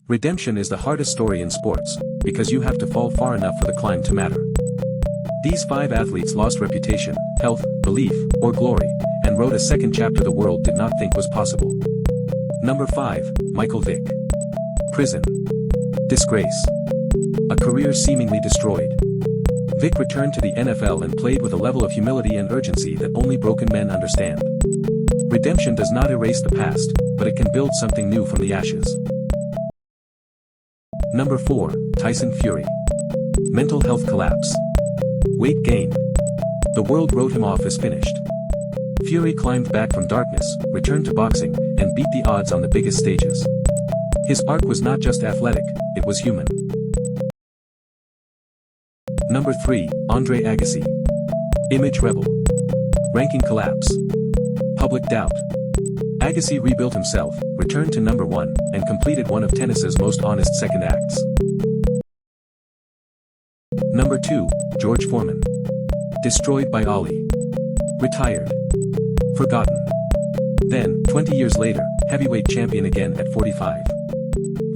Redemption is the hardest story in sports, because you have to fall far enough for the climb to matter. These 5 athletes lost reputation, health, belief, or glory, and wrote a second chapter the world did not think was possible. Number 5, Michael Vick. Prison. Disgrace. A career seemingly destroyed. Vick returned to the NFL and played with a level of humility and urgency that only broken men understand. Redemption does not erase the past, but it can build something new from the ashes. Number 4, Tyson Fury. Mental health collapse. Weight gain. The world wrote him off as finished. Fury climbed back from darkness, returned to boxing, and beat the odds on the biggest stages. His arc was not just athletic, it was human. Number 3, Andre Agassi. Image rebel. Ranking collapse. Public doubt. Agassi rebuilt himself, returned to number 1, and completed one of tennis's most honest second acts. Number 2, George Foreman. Destroyed by Ali. Retired. Forgotten. Then, 20 years later, heavyweight champion again at 45.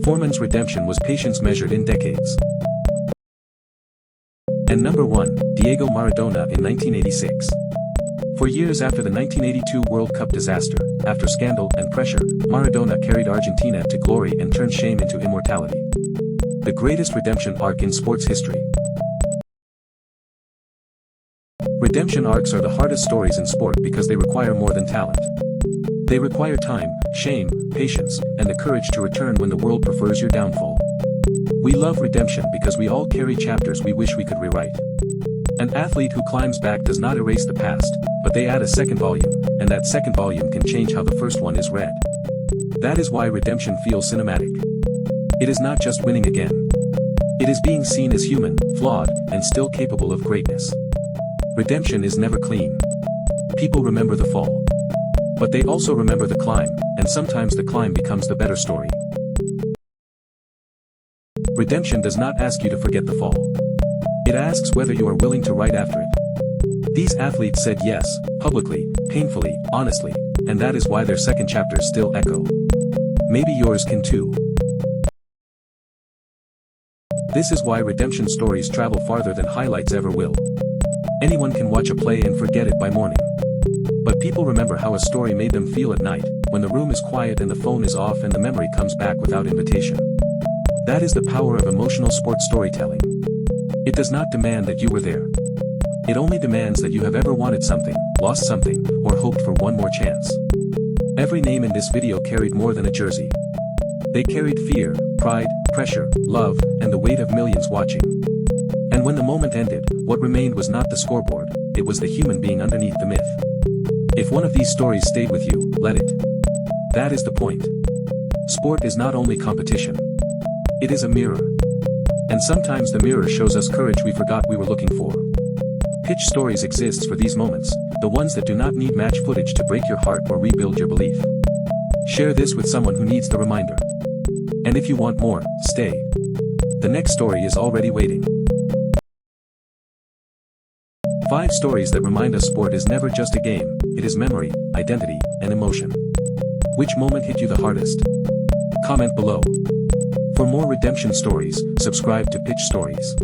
Foreman's redemption was patience measured in decades. And number 1, Diego Maradona in 1986. For years after the 1982 World Cup disaster, after scandal and pressure, Maradona carried Argentina to glory and turned shame into immortality. The greatest redemption arc in sports history. Redemption arcs are the hardest stories in sport because they require more than talent. They require time, shame, patience, and the courage to return when the world prefers your downfall. We love redemption because we all carry chapters we wish we could rewrite. An athlete who climbs back does not erase the past, but they add a second volume, and that second volume can change how the first one is read. That is why redemption feels cinematic. It is not just winning again. It is being seen as human, flawed, and still capable of greatness. Redemption is never clean. People remember the fall. But they also remember the climb, and sometimes the climb becomes the better story. Redemption does not ask you to forget the fall. It asks whether you are willing to write after it. These athletes said yes, publicly, painfully, honestly, and that is why their second chapters still echo. Maybe yours can too. This is why redemption stories travel farther than highlights ever will. Anyone can watch a play and forget it by morning. But people remember how a story made them feel at night, when the room is quiet and the phone is off and the memory comes back without invitation. That is the power of emotional sports storytelling. It does not demand that you were there. It only demands that you have ever wanted something, lost something, or hoped for one more chance. Every name in this video carried more than a jersey. They carried fear, pride, pressure, love, and the weight of millions watching. And when the moment ended, what remained was not the scoreboard, it was the human being underneath the myth. If one of these stories stayed with you, let it. That is the point. Sport is not only competition. It is a mirror. And sometimes the mirror shows us courage we forgot we were looking for. Pitch Stories exists for these moments, the ones that do not need match footage to break your heart or rebuild your belief. Share this with someone who needs the reminder. And if you want more, stay. The next story is already waiting. 5 stories that remind us sport is never just a game, it is memory, identity, and emotion. Which moment hit you the hardest? Comment below. For more redemption stories, subscribe to Pitch Stories.